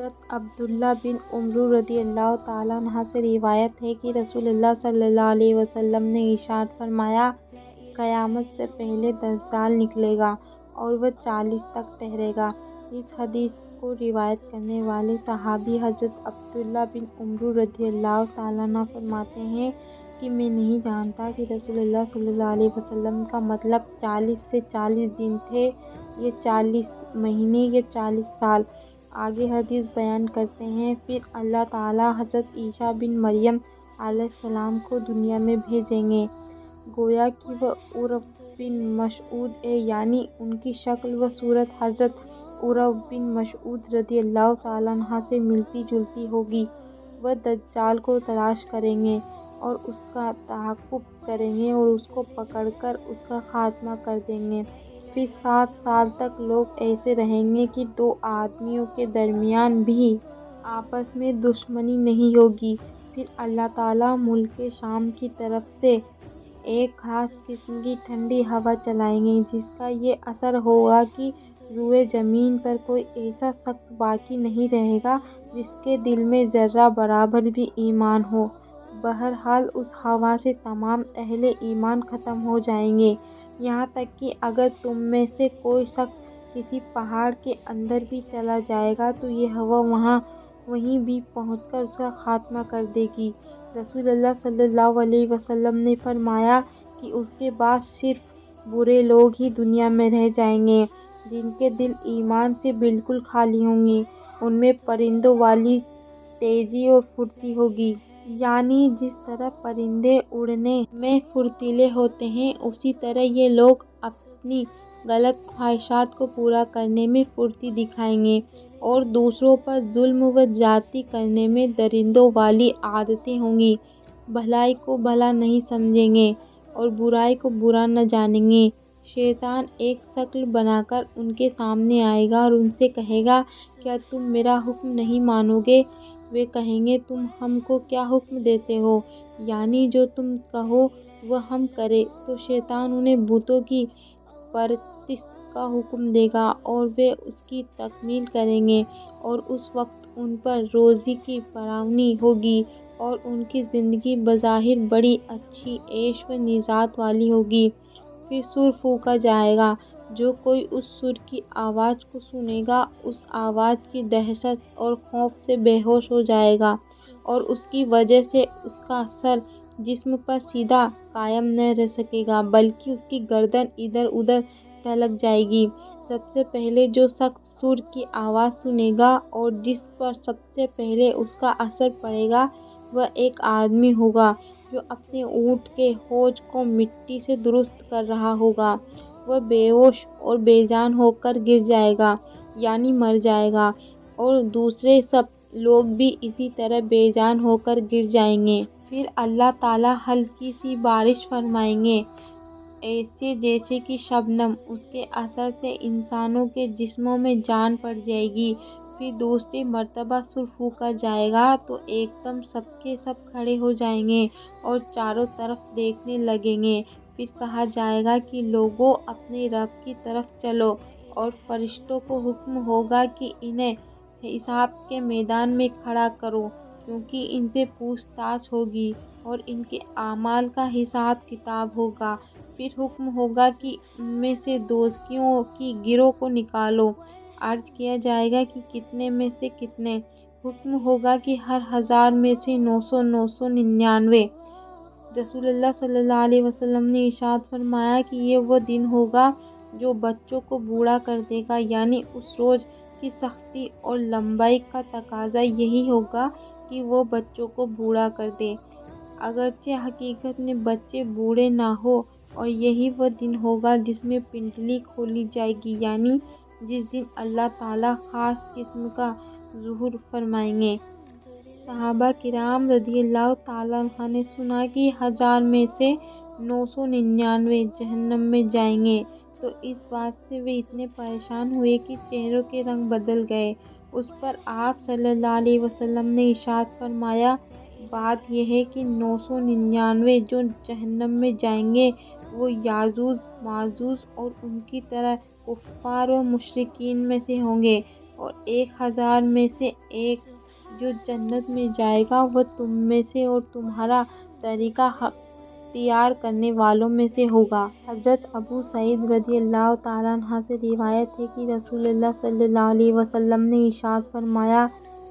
حضرت عبداللہ بن عمر رضی اللہ تعالیٰ عنہ سے روایت ہے کہ رسول اللہ صلی اللہ علیہ وسلم نے ارشاد فرمایا، قیامت سے پہلے دجال نکلے گا اور وہ 40 تک ٹھہرے گا۔ اس حدیث کو روایت کرنے والے صحابی حضرت عبداللہ بن عمر رضی اللہ تعالیٰ عنہ فرماتے ہیں کہ میں نہیں جانتا کہ رسول اللہ صلی اللہ علیہ وسلم کا مطلب 40 سے 40 دن تھے، یہ 40 مہینے یا 40 سال۔ آگے حدیث بیان کرتے ہیں، پھر اللہ تعالیٰ حضرت عیسیٰ بن مریم علیہ السلام کو دنیا میں بھیجیں گے، گویا کہ وہ عروہ بن مسعود ہے، یعنی ان کی شکل و صورت حضرت عروہ بن مسعود رضی اللہ تعالیٰ عنہ سے ملتی جلتی ہوگی۔ وہ دجال کو تلاش کریں گے اور اس کا تعاقب کریں گے اور اس کو پکڑ کر اس کا خاتمہ کر دیں گے۔ پھر 7 سال تک لوگ ایسے رہیں گے کہ 2 آدمیوں کے درمیان بھی آپس میں دشمنی نہیں ہوگی۔ پھر اللہ تعالیٰ ملک شام کی طرف سے ایک خاص قسم کی ٹھنڈی ہوا چلائیں گے، جس کا یہ اثر ہوگا کہ روئے زمین پر کوئی ایسا شخص باقی نہیں رہے گا جس کے دل میں ذرہ برابر بھی ایمان ہو۔ بہرحال اس ہوا سے تمام اہل ایمان ختم ہو جائیں گے، یہاں تک کہ اگر تم میں سے کوئی شخص کسی پہاڑ کے اندر بھی چلا جائے گا تو یہ ہوا وہیں بھی پہنچ کر اس کا خاتمہ کر دے گی۔ رسول اللہ صلی اللہ علیہ وسلم نے فرمایا کہ اس کے بعد صرف برے لوگ ہی دنیا میں رہ جائیں گے، جن کے دل ایمان سے بالکل خالی ہوں گے۔ ان میں پرندوں والی تیزی اور پھرتی ہوگی، یعنی جس طرح پرندے اڑنے میں پھرتیلے ہوتے ہیں، اسی طرح یہ لوگ اپنی غلط خواہشات کو پورا کرنے میں پھرتی دکھائیں گے اور دوسروں پر ظلم و زیادتی کرنے میں درندوں والی عادتیں ہوں گی۔ بھلائی کو بھلا نہیں سمجھیں گے اور برائی کو برا نہ جانیں گے۔ شیطان ایک شکل بنا کر ان کے سامنے آئے گا اور ان سے کہے گا، کیا تم میرا حکم نہیں مانو گے؟ وہ کہیں گے، تم ہم کو کیا حکم دیتے ہو؟ یعنی جو تم کہو وہ ہم کریں۔ تو شیطان انہیں بتوں کی پرستش کا حکم دے گا اور وہ اس کی تکمیل کریں گے، اور اس وقت ان پر روزی کی فراوانی ہوگی اور ان کی زندگی بظاہر بڑی اچھی عیش و نجات والی ہوگی۔ پھر سور پھونکا جائے گا، جو کوئی اس سور کی آواز کو سنے گا اس آواز کی دہشت اور خوف سے بے ہوش ہو جائے گا، اور اس کی وجہ سے اس کا سر جسم پر سیدھا قائم نہ رہ سکے گا، بلکہ اس کی گردن ادھر ادھر ڈھلک جائے گی۔ سب سے پہلے جو شخص سور کی آواز سنے گا اور جس پر سب سے پہلے اس کا اثر پڑے گا، وہ ایک آدمی ہوگا جو اپنے اونٹ کے ہوج کو مٹی سے درست کر رہا ہوگا۔ وہ بے ہوش اور بے جان ہو کر گر جائے گا، یعنی مر جائے گا، اور دوسرے سب لوگ بھی اسی طرح بے جان ہو کر گر جائیں گے۔ پھر اللہ تعالیٰ ہلکی سی بارش فرمائیں گے، ایسے جیسے کہ شبنم۔ اس کے اثر سے انسانوں کے جسموں میں جان پڑ جائے گی۔ پھر دوسری مرتبہ سور پھونکا جائے گا تو ایک دم سب کے سب کھڑے ہو جائیں گے اور چاروں طرف دیکھنے لگیں گے۔ پھر کہا جائے گا کہ لوگو، اپنے رب کی طرف چلو، اور فرشتوں کو حکم ہوگا کہ انہیں حساب کے میدان میں کھڑا کرو، کیونکہ ان سے پوچھ تاچھ ہوگی اور ان کے اعمال کا حساب کتاب ہوگا۔ پھر حکم ہوگا کہ ان میں سے دوزخیوں کی گروہ کو نکالو۔ عرض کیا جائے گا کہ کتنے میں سے کتنے؟ حکم ہوگا کہ ہر 1000 میں سے 999۔ رسول اللہ صلی اللہ علیہ وسلم نے ارشاد فرمایا کہ یہ وہ دن ہوگا جو بچوں کو بوڑھا کر دے گا، یعنی اس روز کی سختی اور لمبائی کا تقاضا یہی ہوگا کہ وہ بچوں کو بوڑھا کر دے، اگرچہ حقیقت میں بچے بوڑھے نہ ہوں۔ اور یہی وہ دن ہوگا جس میں پنڈلی کھولی جائے گی، یعنی جس دن اللہ تعالیٰ خاص قسم کا ظہور فرمائیں گے۔ صحابہ کرام رضی اللہ تعالیٰ عنہ نے سنا کہ 1000 میں سے 999 جہنم میں جائیں گے، تو اس بات سے وہ اتنے پریشان ہوئے کہ چہروں کے رنگ بدل گئے۔ اس پر آپ صلی اللہ علیہ وسلم نے ارشاد فرمایا، بات یہ ہے کہ 999 جو جہنم میں جائیں گے وہ یاجوج ماجوج اور ان کی طرح کفار و مشرکین میں سے ہوں گے۔ اور 1000 میں سے ایک جو جنت میں جائے گا وہ تم میں سے اور تمہارا طریقہ اختیار کرنے والوں میں سے ہوگا۔ حضرت ابو سعید رضی اللہ تعالیٰ عنہ سے روایت ہے کہ رسول اللہ صلی اللہ علیہ وسلم نے ارشاد فرمایا،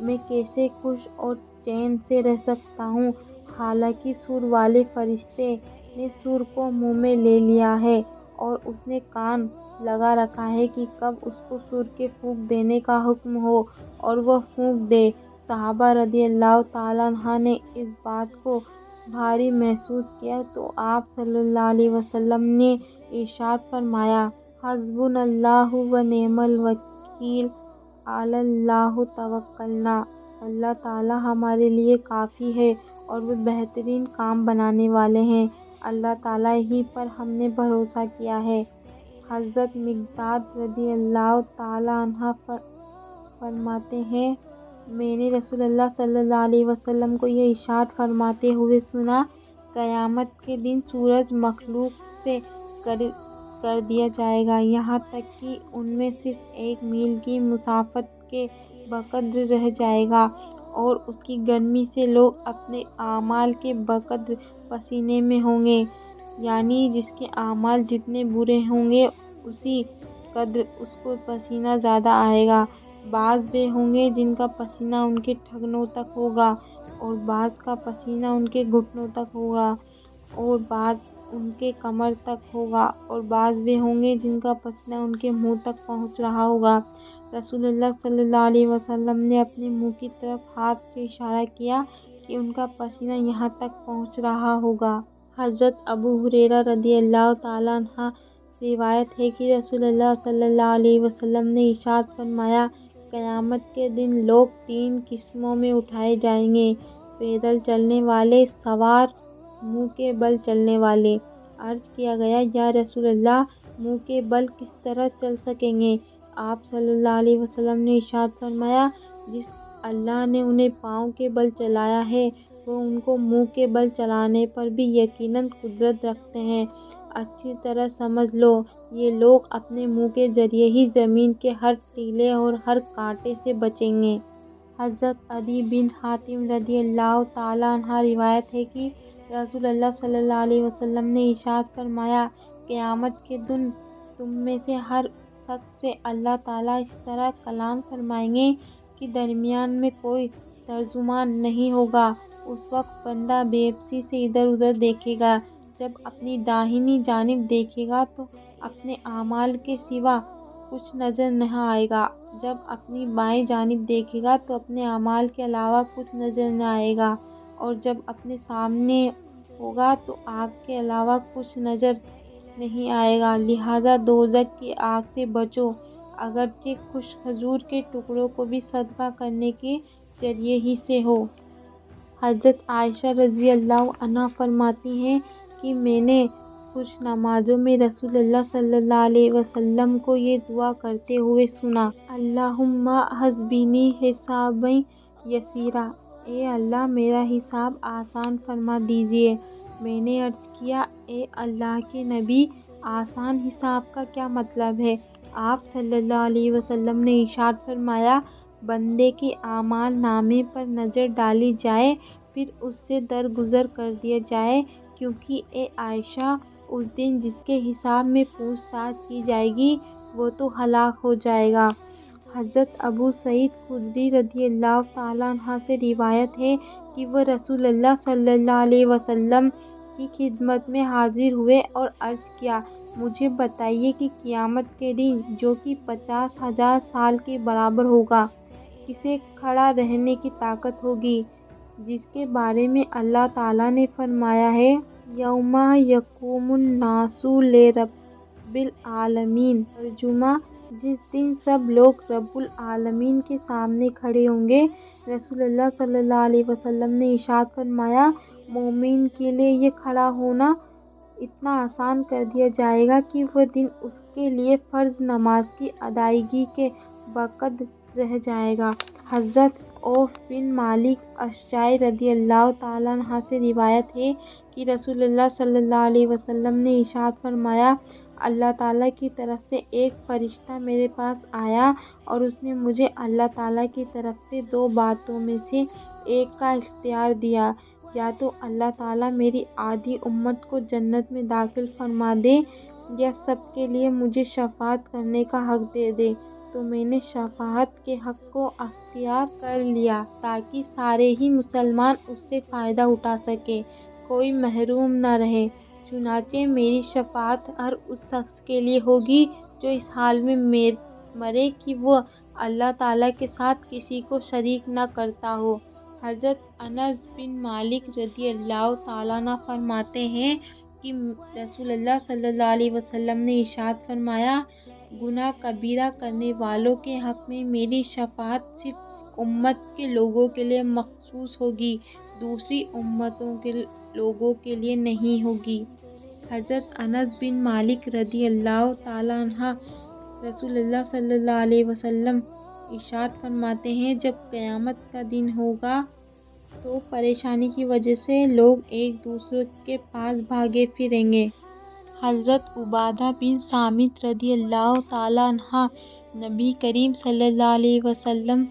میں کیسے خوش اور چین سے رہ سکتا ہوں حالانکہ سور والے فرشتے نے سور کو منہ میں لے لیا ہے اور اس نے کان لگا رکھا ہے کہ کب اس کو سور کے پھونک دینے کا حکم ہو اور وہ پھونک دے۔ صحابہ رضی اللہ تعالیٰ عنہ نے اس بات کو بھاری محسوس کیا تو آپ صلی اللہ علیہ وسلم نے ارشاد فرمایا، حسبنا اللہ و نعم الوکیل، علی اللہ توکلنا، اللہ تعالیٰ ہمارے لیے کافی ہے اور وہ بہترین کام بنانے والے ہیں، اللہ تعالیٰ ہی پر ہم نے بھروسہ کیا ہے۔ حضرت مقداد رضی اللہ تعالیٰ عنہ فرماتے ہیں، میں نے رسول اللہ صلی اللہ علیہ وسلم کو یہ ارشاد فرماتے ہوئے سنا، قیامت کے دن سورج مخلوق سے کر دیا جائے گا یہاں تک کہ ان میں صرف 1 میل کی مسافت کے بقدر رہ جائے گا اور اس کی گرمی سے لوگ اپنے اعمال کے بقدر پسینے میں ہوں گے، یعنی جس کے اعمال جتنے برے ہوں گے اسی قدر اس کو پسینہ زیادہ آئے گا۔ بعض وہ ہوں گے جن کا پسینہ ان کے ٹھنگنوں تک ہوگا اور بعض کا پسینہ ان کے گھٹنوں تک ہوگا اور بعض ان کے کمر تک ہوگا اور بعض وہ ہوں گے جن کا پسینہ ان کے منہ تک پہنچ رہا ہوگا۔ رسول اللہ صلی اللہ علیہ وسلم نے اپنے منہ کی طرف ہاتھ سے اشارہ کیا کہ ان کا پسینہ یہاں تک پہنچ رہا ہوگا۔ حضرت ابو ہریرہ رضی اللہ تعالیٰ عنہ روایت ہے کہ رسول اللہ صلی اللہ علیہ وسلم نے ارشاد فرمایا، قیامت کے دن لوگ 3 قسموں میں اٹھائے جائیں گے، پیدل چلنے والے، سوار، منہ کے بل چلنے والے۔ عرض کیا گیا، یا رسول اللہ، منہ کے بل کس طرح چل سکیں گے؟ آپ صلی اللہ علیہ وسلم نے ارشاد فرمایا، جس اللہ نے انہیں پاؤں کے بل چلایا ہے وہ ان کو منہ کے بل چلانے پر بھی یقیناً قدرت رکھتے ہیں۔ اچھی طرح سمجھ لو، یہ لوگ اپنے منہ کے ذریعے ہی زمین کے ہر ٹیلے اور ہر کانٹے سے بچیں گے۔ حضرت عدی بن حاتم رضی اللہ تعالیٰ عنہ روایت ہے کہ رسول اللہ صلی اللہ علیہ وسلم نے ارشاد فرمایا، قیامت کے دن تم میں سے ہر شخص سے اللہ تعالیٰ اس طرح کلام فرمائیں گے کہ درمیان میں کوئی ترجمان نہیں ہوگا۔ اس وقت بندہ بے بسی سے ادھر ادھر دیکھے گا، جب اپنی داہنی جانب دیکھے گا تو اپنے اعمال کے سوا کچھ نظر نہ آئے گا، جب اپنی بائیں جانب دیکھے گا تو اپنے اعمال کے علاوہ کچھ نظر نہ آئے گا، اور جب اپنے سامنے ہوگا تو آگ کے علاوہ کچھ نظر نہیں آئے گا۔ لہٰذا دوزخ کی آگ سے بچو، اگرچہ خشک کھجور کے ٹکڑوں کو بھی صدقہ کرنے کے ذریعے ہی سے ہو۔ حضرت عائشہ رضی اللہ عنہا فرماتی ہیں کہ میں نے کچھ نمازوں میں رسول اللہ صلی اللہ علیہ وسلم کو یہ دعا کرتے ہوئے سنا، اللہم حسبنی حسابا یسیرا، اے اللہ میرا حساب آسان فرما دیجیے۔ میں نے عرض کیا، اے اللہ کے نبی، آسان حساب کا کیا مطلب ہے؟ آپ صلی اللہ علیہ وسلم نے ارشاد فرمایا، بندے کے اعمال نامے پر نظر ڈالی جائے پھر اس سے درگزر کر دیا جائے، کیونکہ اے عائشہ، اس دن جس کے حساب میں پوچھ تاچھ کی جائے گی وہ تو ہلاک ہو جائے گا۔ حضرت ابو سعید خدری رضی اللہ تعالیٰ عنہ سے روایت ہے کہ وہ رسول اللہ صلی اللہ علیہ وسلم کی خدمت میں حاضر ہوئے اور عرض کیا، مجھے بتائیے کہ قیامت کے دن جو کہ 50,000 سال کے برابر ہوگا، کسے کھڑا رہنے کی طاقت ہوگی؟ جس کے بارے میں اللہ تعالیٰ نے فرمایا ہے، یوم یقوم الناس لرب العالمین، ترجمہ، جس دن سب لوگ رب العالمین کے سامنے کھڑے ہوں گے۔ رسول اللہ صلی اللہ علیہ وسلم نے ارشاد فرمایا، مومن کے لیے یہ کھڑا ہونا اتنا آسان کر دیا جائے گا کہ وہ دن اس کے لیے فرض نماز کی ادائیگی کے بقدر رہ جائے گا۔ حضرت عوف بن مالک اشجعی رضی اللہ تعالیٰ عنہ سے روایت ہے کہ رسول اللہ صلی اللہ علیہ وسلم نے ارشاد فرمایا، اللہ تعالیٰ کی طرف سے ایک فرشتہ میرے پاس آیا اور اس نے مجھے اللہ تعالیٰ کی طرف سے دو باتوں میں سے ایک کا اختیار دیا، یا تو اللہ تعالیٰ میری آدھی امت کو جنت میں داخل فرما دے یا سب کے لیے مجھے شفاعت کرنے کا حق دے دے۔ تو میں نے شفاعت کے حق کو اختیار کر لیا تاکہ سارے ہی مسلمان اس سے فائدہ اٹھا سکیں، کوئی محروم نہ رہے۔ چنانچہ میری شفاعت ہر اس شخص کے لیے ہوگی جو اس حال میں مرے کہ وہ اللہ تعالیٰ کے ساتھ کسی کو شریک نہ کرتا ہو۔ حضرت انس بن مالک رضی اللہ تعالیٰ عنہ فرماتے ہیں کہ رسول اللہ صلی اللہ علیہ وسلم نے ارشاد فرمایا، گناہ کبیرہ کرنے والوں کے حق میں میری شفاعت صرف امت کے لوگوں کے لیے مخصوص ہوگی، دوسری امتوں کے لوگوں کے لیے نہیں ہوگی۔ حضرت انس بن مالک رضی اللہ تعالیٰ عنہ رسول اللہ صلی اللہ علیہ وسلم ارشاد فرماتے ہیں، جب قیامت کا دن ہوگا تو پریشانی کی وجہ سے لوگ ایک دوسرے کے پاس بھاگے پھریں گے۔ حضرت عبادہ بن صامت رضی اللہ تعالیٰ عنہ نبی کریم صلی اللہ علیہ وسلم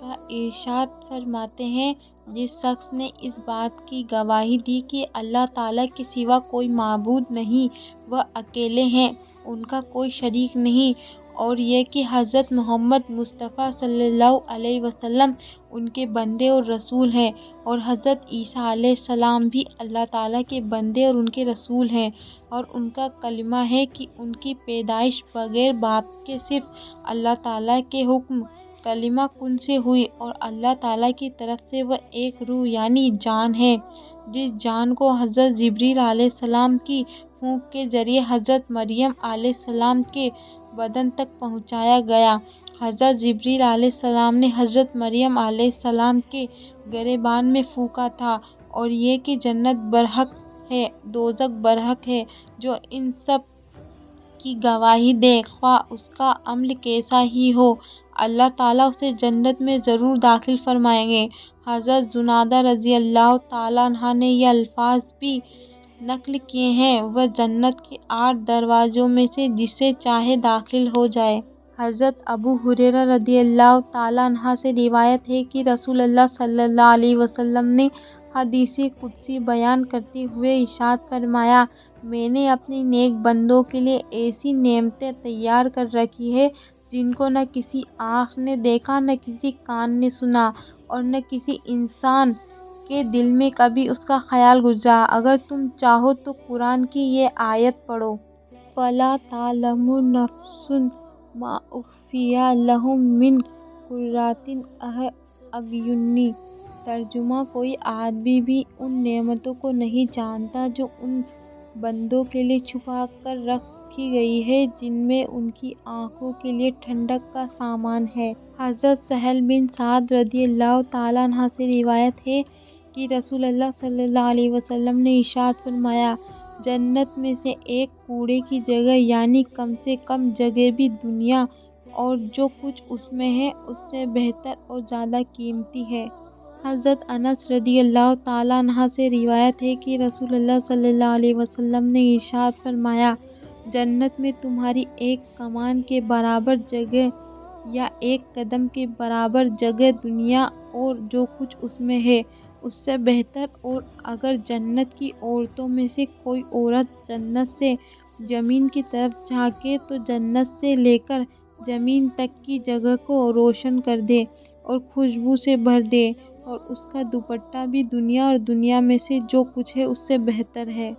کا ارشاد فرماتے ہیں، جس شخص نے اس بات کی گواہی دی کہ اللہ تعالیٰ کے سوا کوئی معبود نہیں، وہ اکیلے ہیں، ان کا کوئی شریک نہیں، اور یہ کہ حضرت محمد مصطفیٰ صلی اللہ علیہ وسلم ان کے بندے اور رسول ہیں، اور حضرت عیسیٰ علیہ السلام بھی اللہ تعالیٰ کے بندے اور ان کے رسول ہیں، اور ان کا کلمہ ہے کہ ان کی پیدائش بغیر باپ کے صرف اللہ تعالیٰ کے حکم کلمہ کن سے ہوئی، اور اللہ تعالیٰ کی طرف سے وہ ایک روح یعنی جان ہے، جس جان کو حضرت جبریل علیہ السلام کی پھونک کے ذریعے حضرت مریم علیہ السلام کے بدن تک پہنچایا گیا۔ حضرت جبریل علیہ السلام نے حضرت مریم علیہ السلام کے گریبان میں پھونکا تھا، اور یہ کہ جنت برحق ہے، دوزخ برحق ہے، جو ان سب کی گواہی دے، خواہ اس کا عمل کیسا ہی ہو، اللہ تعالیٰ اسے جنت میں ضرور داخل فرمائیں گے۔ حضرت جنادہ رضی اللہ تعالیٰ عنہ نے یہ الفاظ بھی نقل کیے ہیں، وہ جنت کے 8 دروازوں میں سے جس سے چاہے داخل ہو جائے۔ حضرت ابو ہریرہ رضی اللہ تعالیٰ عنہ سے روایت ہے کہ رسول اللہ صلی اللہ علیہ وسلم نے حدیث قدسی بیان کرتے ہوئے ارشاد فرمایا، میں نے اپنے نیک بندوں کے لیے ایسی نعمتیں تیار کر رکھی ہیں جن کو نہ کسی آنکھ نے دیکھا، نہ کسی کان نے سنا، اور نہ کسی انسان کے دل میں کبھی اس کا خیال گزرا۔ اگر تم چاہو تو قرآن کی یہ آیت پڑھو، فَلَا تَعْلَمُ نَفْسٌ مَا أُخْفِيَ لَهُم مِّن قُرَّةِ أَعْیُنٍ۔ ترجمہ، کوئی آدمی بھی ان نعمتوں کو نہیں جانتا جو ان بندوں کے لیے چھپا کر رکھی گئی ہے جن میں ان کی آنکھوں کے لیے ٹھنڈک کا سامان ہے۔ حضرت سہل بن سعد رضی اللہ تعالیٰ عنہ سے روایت ہے کہ رسول اللہ صلی اللہ علیہ وسلم نے ارشاد فرمایا، جنت میں سے ایک کوڑے کی جگہ یعنی کم سے کم جگہ بھی دنیا اور جو کچھ اس میں ہے اس سے بہتر اور زیادہ قیمتی ہے۔ حضرت انس رضی اللہ تعالیٰ عنہ سے روایت ہے کہ رسول اللہ صلی اللہ علیہ وسلم نے ارشاد فرمایا، جنت میں تمہاری ایک کمان کے برابر جگہ یا ایک قدم کے برابر جگہ دنیا اور جو کچھ اس میں ہے اس سے بہتر، اور اگر جنت کی عورتوں میں سے کوئی عورت جنت سے زمین کی طرف جھانکے تو جنت سے لے کر زمین تک کی جگہ کو روشن کر دے اور خوشبو سے بھر دے، اور اس کا دوپٹہ بھی دنیا اور دنیا میں سے جو کچھ ہے اس سے بہتر ہے۔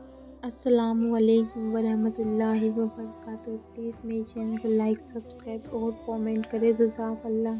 السلام علیکم ورحمۃ اللہ وبرکاتہ۔ پلیز میرے چینل کو لائک، سبسکرائب اور کامنٹ کریں۔ جزاک اللہ۔